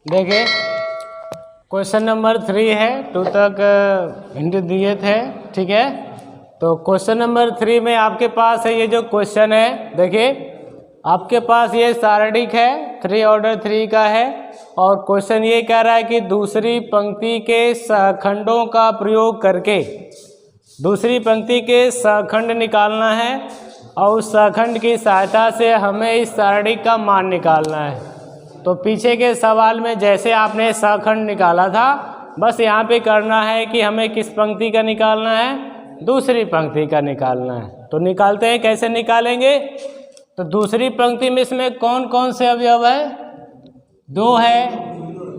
देखिए question number 3 है, 2 तक हिंट दिए थे, ठीक है। तो क्वेश्चन नंबर 3 में आपके पास है ये जो क्वेश्चन है, देखिए आपके पास ये सारणिक है, 3 ऑर्डर 3 का है और क्वेश्चन ये कह रहा है कि दूसरी पंक्ति के सहखंडों का प्रयोग करके दूसरी पंक्ति के सहखंड निकालना है और उस सहखंड की सहायता से हमें इस सारणिक का मान निकालना है। तो पीछे के सवाल में जैसे आपने सहखंड निकाला था, बस यहाँ पे करना है कि हमें किस पंक्ति का निकालना है, दूसरी पंक्ति का निकालना है। तो निकालते हैं, कैसे निकालेंगे। तो दूसरी पंक्ति में इसमें कौन कौन से अवयव है, 2 है,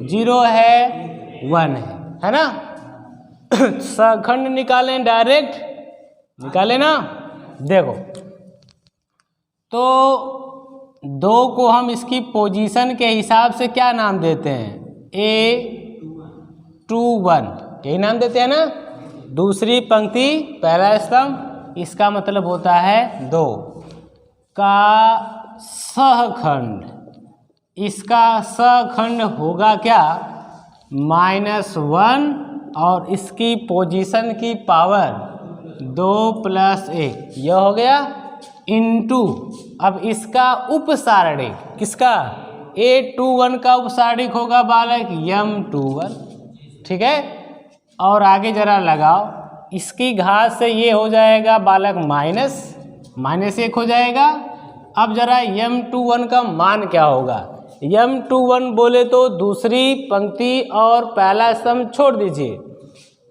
0 है, 1 है ना। सहखंड निकालें, डायरेक्ट निकालें ना। देखो तो 2 को हम इसकी पोजीशन के हिसाब से क्या नाम देते हैं, A2 1, यही नाम देते हैं ना। दूसरी पंक्ति पहला स्तंभ, इसका मतलब होता है 2 का सहखंड। इसका सहखंड होगा क्या, -1 और इसकी पोजीशन की पावर 2 + 1, यह हो गया इनटू। अब इसका उपसारणिक, किसका, A21 का उपसारणिक होगा बालक M21, ठीक है। और आगे जरा लगाओ, इसकी घात से ये हो जाएगा बालक -1 हो जाएगा। अब जरा M21 का मान क्या होगा, M21 बोले तो दूसरी पंक्ति और पहला स्तंभ छोड़ दीजिए,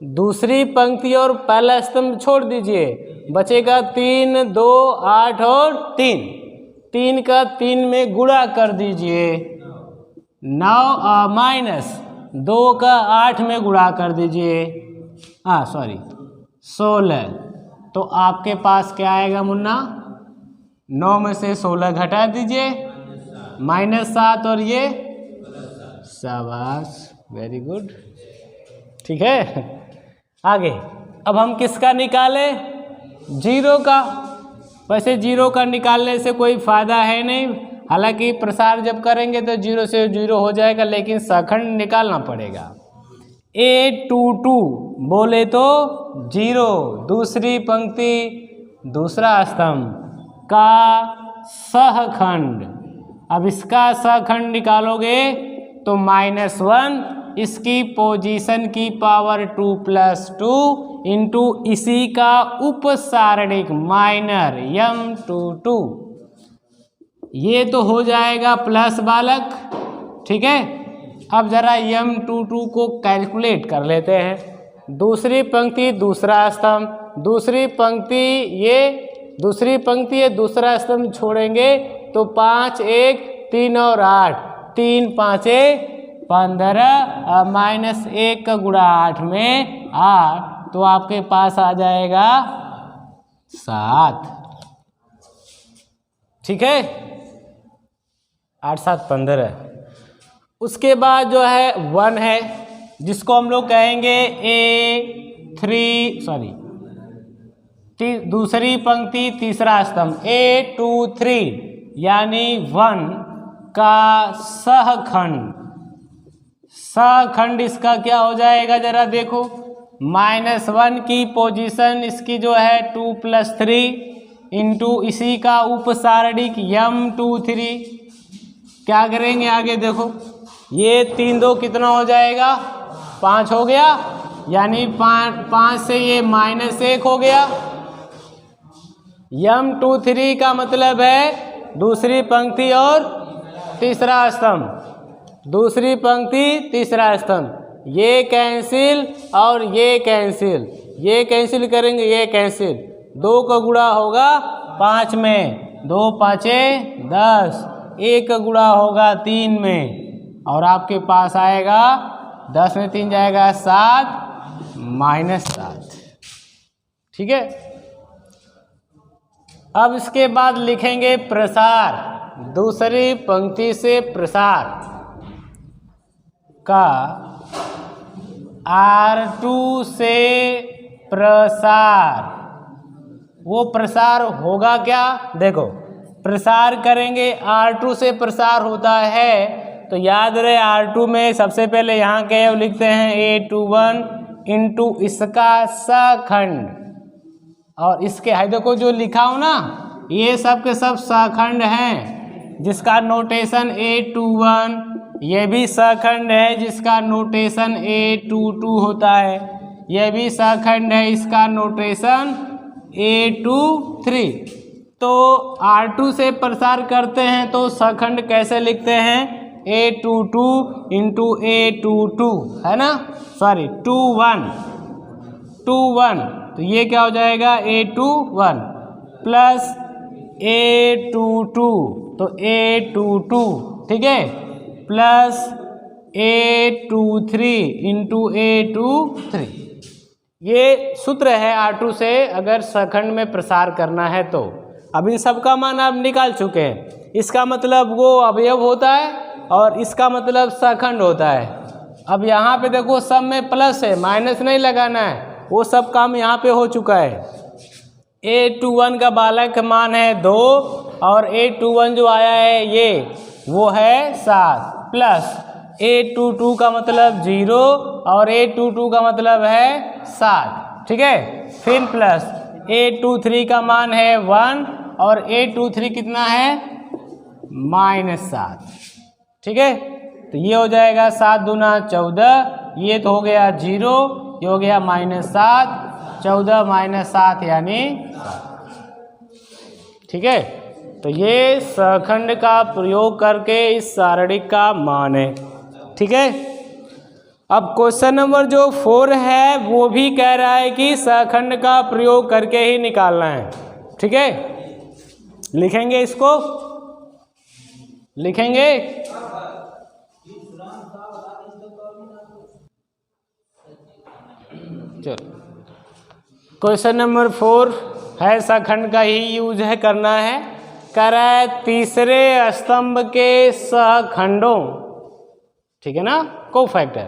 दूसरी पंक्ति और पहला स्तंभ छोड़ दीजिए, बचेगा 3, 2, 8 और 3 का 3 में गुणा कर दीजिए, 9 -2 का 8 में गुणा कर दीजिए, 16। तो आपके पास क्या आएगा मुन्ना, 9 में से 16 घटा दीजिए, -7 और ये शाबाश, वेरी गुड, ठीक है। आगे अब हम किसका निकालें, 0 का। वैसे 0 का निकालने से कोई फ़ायदा है नहीं, हालांकि प्रसार जब करेंगे तो 0 से 0 हो जाएगा, लेकिन सहखंड निकालना पड़ेगा। A22 बोले तो 0, दूसरी पंक्ति दूसरा स्तंभ का सहखंड। अब इसका सहखंड निकालोगे तो -1, इसकी पोजीशन की पावर 2 + 2 इंटू इसी का उपसारणिक माइनर M22, ये तो हो जाएगा प्लस बालक, ठीक है। अब जरा M22 को कैलकुलेट कर लेते हैं। दूसरी पंक्ति दूसरा स्तंभ, दूसरी पंक्ति ये दूसरी पंक्ति है, दूसरा स्तंभ छोड़ेंगे तो 5, 1, 3 और 8, 3, 5, 15 -1 का गुणा 8 में 8, तो आपके पास आ जाएगा 7, ठीक है। 8, 7, 15। उसके बाद जो है 1 है, जिसको हम लोग कहेंगे दूसरी पंक्ति तीसरा स्तंभ A23, यानी 1 का सहखंड। सहखंड इसका क्या हो जाएगा, जरा देखो, -1 की पोजीशन इसकी जो है 2 + 3 इंटू इसी का उपसारणिक M23। क्या करेंगे आगे देखो, ये 3, 2 कितना हो जाएगा, 5 हो गया, यानी 5 से ये -1 हो गया। M23 का मतलब है दूसरी पंक्ति और तीसरा स्तंभ, दूसरी पंक्ति तीसरा स्तंभ, ये कैंसिल और ये कैंसिल, ये कैंसिल करेंगे, ये कैंसिल, 2 का गुणा होगा 5 में, 2, 5, 10, 1 का गुणा होगा 3 में, और आपके पास आएगा 10 में 3 जाएगा 7 -7, ठीक है। अब इसके बाद लिखेंगे प्रसार, दूसरी पंक्ति से प्रसार का R2 से प्रसार। वो प्रसार होगा क्या, देखो प्रसार करेंगे, R2 से प्रसार होता है तो याद रहे R2 में सबसे पहले यहाँ के लिखते हैं A21 इंटू इसका सखंड, और इसके है देखो जो लिखा हो ना ये सब के सब सखंड हैं जिसका नोटेशन A21, ये भी सखंड है जिसका नोटेशन A22 होता है, यह भी सखंड है इसका नोटेशन A23। तो R2 से प्रसार करते हैं तो सखंड कैसे लिखते हैं, A22 इंटू A22 है ना, सॉरी 21, तो ये क्या हो जाएगा A21 प्लस A22, तो A22 ठीक है, प्लस A23 इंटू A23। ये सूत्र है R2 से अगर सखंड में प्रसार करना है तो। अब इन सब का मान आप निकाल चुके हैं, इसका मतलब वो अवयव होता है और इसका मतलब सखंड होता है। अब यहाँ पे देखो सब में प्लस है, माइनस नहीं लगाना है, वो सब काम यहाँ पे हो चुका है। A21 का बालक मान है 2 और A21 जो आया है ये वो है 7, प्लस A22 का मतलब 0 और A22 का मतलब है 7, ठीक है। फिर प्लस A23 का मान है 1 और A23 कितना है -7, ठीक है। तो ये हो जाएगा 7 दूना 14, ये तो हो गया 0, ये हो गया -7, 14 - 7 यानी 7, ठीक है। तो ये सखंड का प्रयोग करके इस सारणिक का मान है, ठीक है। अब क्वेश्चन नंबर जो 4 है वो भी कह रहा है कि सखंड का प्रयोग करके ही निकालना है, ठीक है। लिखेंगे इसको, लिखेंगे चलो। क्वेश्चन नंबर 4 है सखंड का ही यूज है करना है, कह रहा है तीसरे स्तंभ के सखंडों, ठीक है ना, कोफैक्टर,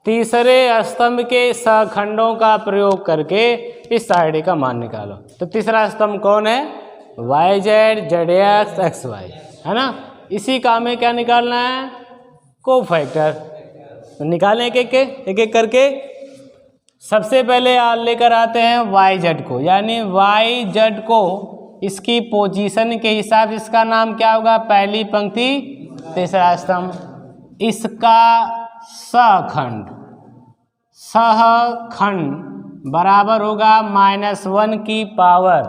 तीसरे स्तंभ के सखंडों का प्रयोग करके इस सारणी का मान निकालो। तो तीसरा स्तंभ कौन है, YZ, ZX, XY है ना, इसी का में क्या निकालना है, कोफैक्टर। तो निकालें एक एक करके। सबसे पहले लेकर आते हैं YZ को, यानी YZ को इसकी पोजीशन के हिसाब से इसका नाम क्या होगा, पहली पंक्ति तीसरा स्तंभ, इसका सखंड, सहखंड बराबर होगा -1 की पावर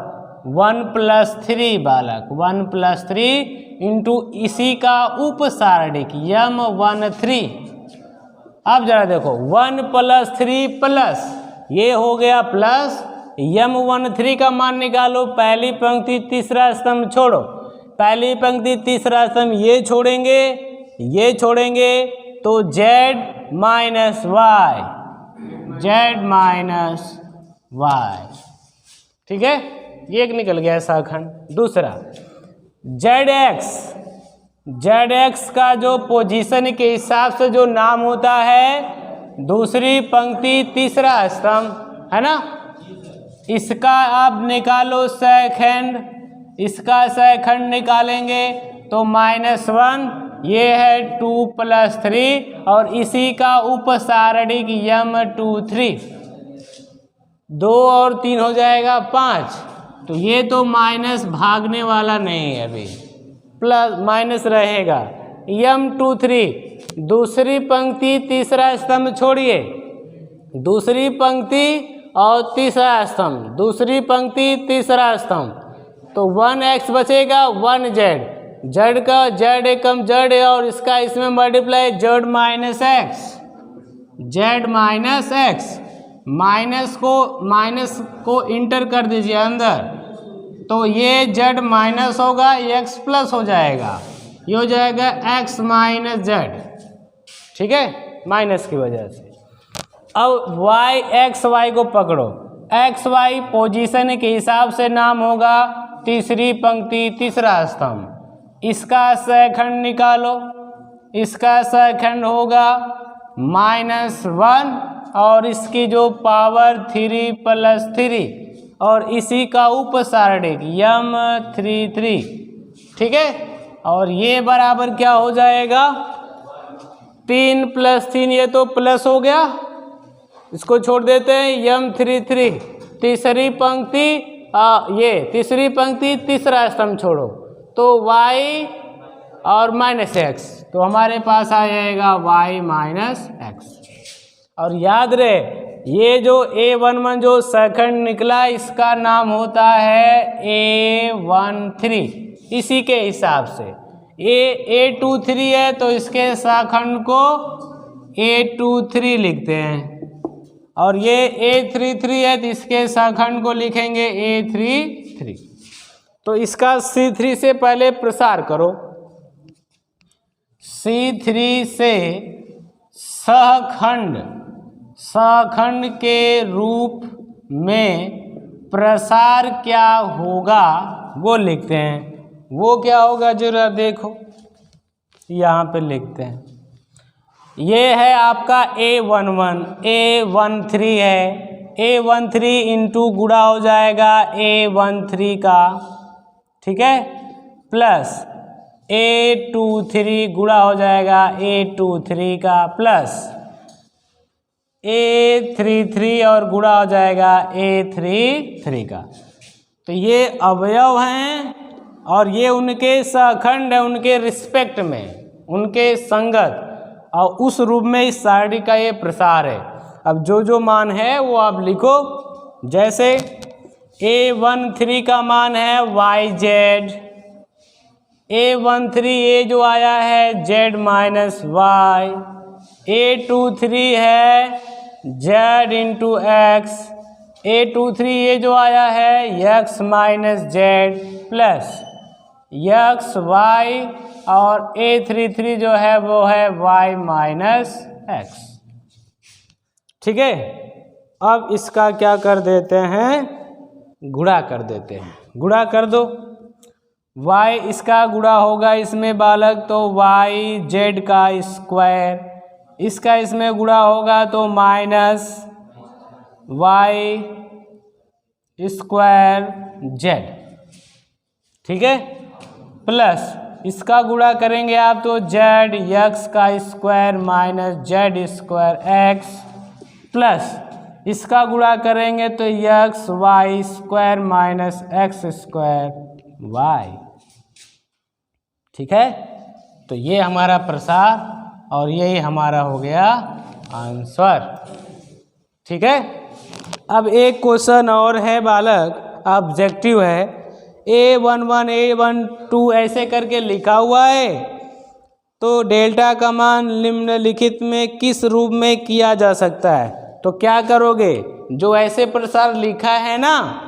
1 + 3 बालक 1 + 3 इंटू इसी का उपसारणिक M13। अब जरा देखो 1 + 3 प्लस ये हो गया प्लस M13 का मान निकालो, पहली पंक्ति तीसरा स्तंभ छोड़ो, पहली पंक्ति तीसरा स्तंभ ये छोड़ेंगे तो Z - Y, ठीक है, ये एक निकल गया सखंड। दूसरा ZX का जो पोजीशन के हिसाब से जो नाम होता है दूसरी पंक्ति तीसरा स्तंभ है ना, इसका आप निकालो सखंड, इसका सखंड निकालेंगे तो -1, ये है 2 + 3 और इसी का उपसारणिक M23, 2 और 3 हो जाएगा 5। तो ये तो माइनस भागने वाला नहीं है, अभी प्लस माइनस रहेगा। M23 दूसरी पंक्ति तीसरा स्तंभ छोड़िए, दूसरी पंक्ति और तीसरा स्तंभ, दूसरी पंक्ति तीसरा स्तंभ, तो 1x बचेगा, 1z, z का z एकम z है और इसका इसमें multiply z minus x, minus को इंटर कर दीजिए अंदर, तो ये z माइनस होगा, x प्लस हो जाएगा, ये हो जाएगा x - z, ठीक है, माइनस की वजह से। अब XY को पकड़ो, XY पोजीशन के हिसाब से नाम होगा तीसरी पंक्ति तीसरा स्तंभ, इसका सखंड निकालो, इसका सखंड होगा -1 और इसकी जो पावर 3 + 3 और इसी का उपसारणिक M33, ठीक है, और ये बराबर क्या हो जाएगा 3 + 3 ये तो प्लस हो गया, इसको छोड़ देते हैं। M33 तीसरी पंक्ति, ये तीसरी पंक्ति तीसरा स्तंभ छोड़ो तो y और -x, तो हमारे पास आ जाएगा y - x। और याद रहे ये जो A11 जो सेकंड निकला इसका नाम होता है A13, इसी के हिसाब से A23 है तो इसके शाखंड को A23 लिखते हैं, और ये A33 है तो इसके शाखंड को लिखेंगे A33। तो इसका C3 से पहले प्रसार करो, C3 से सहखंड के रूप में प्रसार क्या होगा वो लिखते हैं। वो क्या होगा जरा देखो, यहाँ पे लिखते हैं। ये है आपका A11, A13 है, A13 इंटू गुणा हो जाएगा A13 का, ठीक है, प्लस A23 गुणा हो जाएगा A23 का, प्लस A33 और गुणा हो जाएगा A33 का। तो ये अवयव हैं और ये उनके सहखंड है, उनके रिस्पेक्ट में, उनके संगत, और उस रूप में इस सारणी का ये प्रसार है। अब जो जो मान है वो आप लिखो, जैसे A13 का मान है YZ, A13 ये जो आया है Z - Y, A23 है Z × X, A23 ये जो आया है X - Z plus X Y, और A33 जो है वो है Y - X, ठीक है। अब इसका क्या कर देते हैं, गुणा कर देते हैं, गुणा कर दो। y इसका गुणा होगा इसमें बालक तो YZ का स्क्वायर, इसका इसमें गुणा होगा तो -y² ठीक है, प्लस इसका गुणा करेंगे आप तो ZX का स्क्वायर -Z² X, प्लस इसका गुणा करेंगे तो XY² -X² Y, ठीक है। तो ये हमारा प्रसार और यही हमारा हो गया आंसर, ठीक है। अब एक क्वेश्चन और है बालक, ऑब्जेक्टिव है, A11 A12 ऐसे करके लिखा हुआ है, तो डेल्टा का मान निम्नलिखित में किस रूप में किया जा सकता है। तो क्या करोगे, जो ऐसे प्रसार लिखा है ना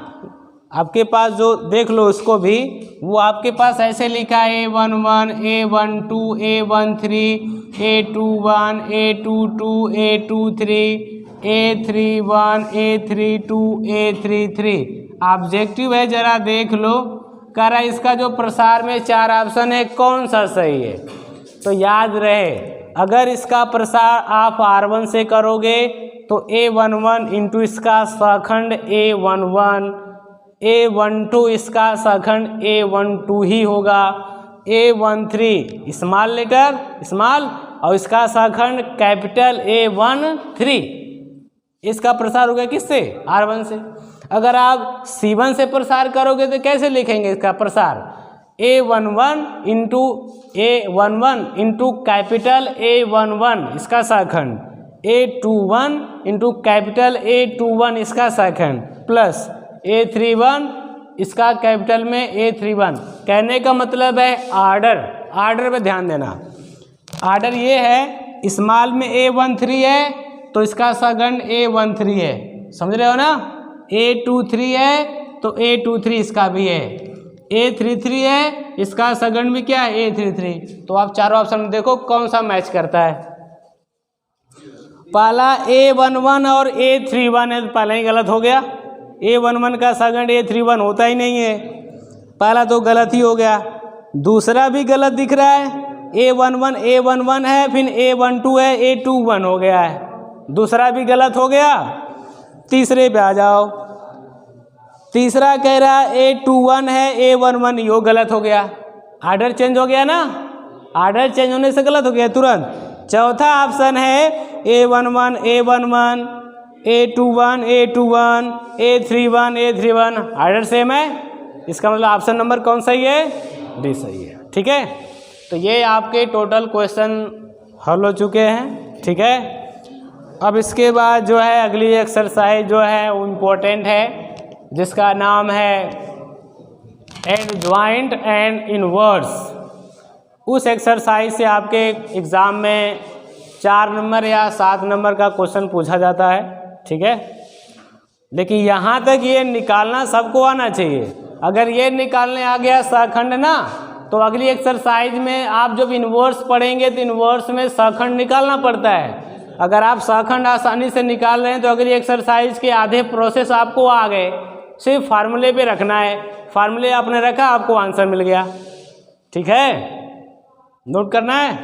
आपके पास, जो देख लो उसको भी, वो आपके पास ऐसे लिखा है A11 A12 A13 A21 A22 A23 A31 A32 A33। Objective है, जरा देख लो, कह रहा है इसका जो प्रसार में 4 ऑप्शन है कौन सा सही है। तो याद रहे, अगर इसका प्रसार आप R1 से करोगे तो A11 इंटू इसका सहखंड A11, A12 इसका सहखंड A12 ही होगा, A13 स्मॉल लेटर स्मॉल और इसका सहखंड कैपिटल A13, इसका प्रसार हो गया किससे, R1 से। अगर आप C1 से प्रसार करोगे तो कैसे लिखेंगे इसका प्रसार, A11 इंटू कैपिटल A11 इसका सहखंड, A21 इंटू कैपिटल A21 इसका सहखंड, प्लस A31 इसका कैपिटल में A31। कहने का मतलब है आर्डर पे ध्यान देना। आर्डर ये है, स्मॉल में A13 है तो इसका सहखंड A13 है, समझ रहे हो ना। A23 है तो A23 इसका भी है, A33 है इसका सहखंड भी क्या है A33। तो आप चारों ऑप्शन में देखो कौन सा मैच करता है। पहला A11 और A31 है तो पहला ही गलत हो गया, A11 का सहखंड A31 होता ही नहीं है, पहला तो गलत ही हो गया। दूसरा भी गलत दिख रहा है, A11 है, फिर A12 है, A21 हो गया है, दूसरा भी गलत हो गया। तीसरे पे आ जाओ, तीसरा कह रहा है A21 है, A11 यो गलत हो गया। आर्डर चेंज हो गया ना, आर्डर चेंज होने से गलत हो गया तुरंत। चौथा ऑप्शन है A11 A11, A21 A21, A31 A31, order same है। इसका मतलब ऑप्शन नंबर कौन सही है? डी सही है। ठीक है, तो ये आपके टोटल क्वेश्चन हल हो चुके हैं। ठीक है, अब इसके बाद जो है अगली एक्सरसाइज जो है वो इम्पोर्टेंट है, जिसका नाम है एडजॉइंट एंड इनवर्स। उस एक्सरसाइज से आपके एग्ज़ाम में 4 नंबर या 7 नंबर का क्वेश्चन पूछा जाता है। ठीक है, लेकिन यहाँ तक ये निकालना सबको आना चाहिए। अगर ये निकालने आ गया सहखंड ना, तो अगली एक्सरसाइज में आप जब इनवर्स पढ़ेंगे तो इनवर्स में सहखंड निकालना पड़ता है। अगर आप सहखंड आसानी से निकाल रहे हैं तो अगली एक्सरसाइज के आधे प्रोसेस आपको आ गए, सिर्फ फार्मूले पे रखना है। फार्मूले आपने रखा, आपको आंसर मिल गया। ठीक है, नोट करना है।